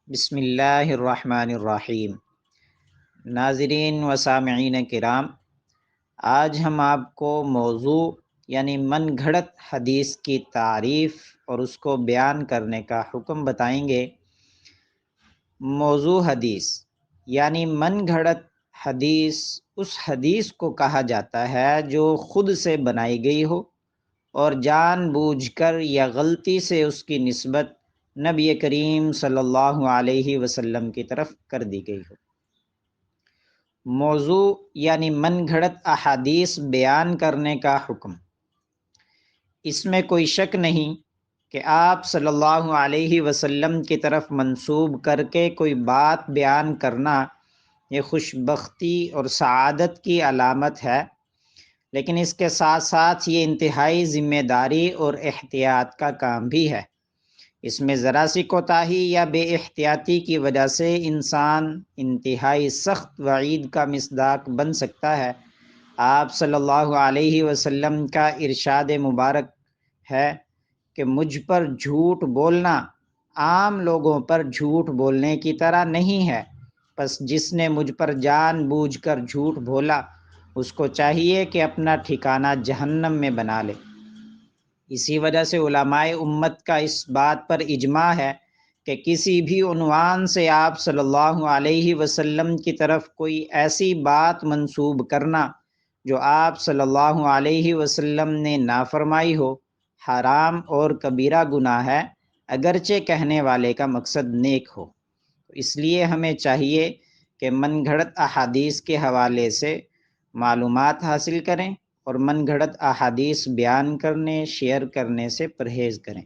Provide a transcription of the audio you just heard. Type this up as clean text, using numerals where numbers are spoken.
بسم اللہ الرحمن الرحیم۔ ناظرین و سامعین کرام، آج ہم آپ کو موضوع یعنی من گھڑت حدیث کی تعریف اور اس کو بیان کرنے کا حکم بتائیں گے۔ موضوع حدیث یعنی من گھڑت حدیث اس حدیث کو کہا جاتا ہے جو خود سے بنائی گئی ہو اور جان بوجھ کر یا غلطی سے اس کی نسبت نبی کریم صلی اللہ علیہ وسلم کی طرف کر دی گئی ہو۔ موضوع یعنی من گھڑت احادیث بیان کرنے کا حکم، اس میں کوئی شک نہیں کہ آپ صلی اللہ علیہ وسلم کی طرف منسوب کر کے کوئی بات بیان کرنا یہ خوش بختی اور سعادت کی علامت ہے، لیکن اس کے ساتھ ساتھ یہ انتہائی ذمہ داری اور احتیاط کا کام بھی ہے۔ اس میں ذرا سی کوتاہی یا بے احتیاطی کی وجہ سے انسان انتہائی سخت وعید کا مصداق بن سکتا ہے۔ آپ صلی اللہ علیہ وسلم کا ارشاد مبارک ہے کہ مجھ پر جھوٹ بولنا عام لوگوں پر جھوٹ بولنے کی طرح نہیں ہے، پس جس نے مجھ پر جان بوجھ کر جھوٹ بولا اس کو چاہیے کہ اپنا ٹھکانہ جہنم میں بنا لے۔ اسی وجہ سے علماء امت کا اس بات پر اجماع ہے کہ کسی بھی عنوان سے آپ صلی اللہ علیہ وسلم کی طرف کوئی ایسی بات منسوب کرنا جو آپ صلی اللہ علیہ وسلم نے نافرمائی ہو، حرام اور کبیرہ گناہ ہے، اگرچہ کہنے والے کا مقصد نیک ہو۔ اس لیے ہمیں چاہیے کہ من گھڑت احادیث کے حوالے سے معلومات حاصل کریں اور من گھڑت احادیث بیان کرنے، شیئر کرنے سے پرہیز کریں۔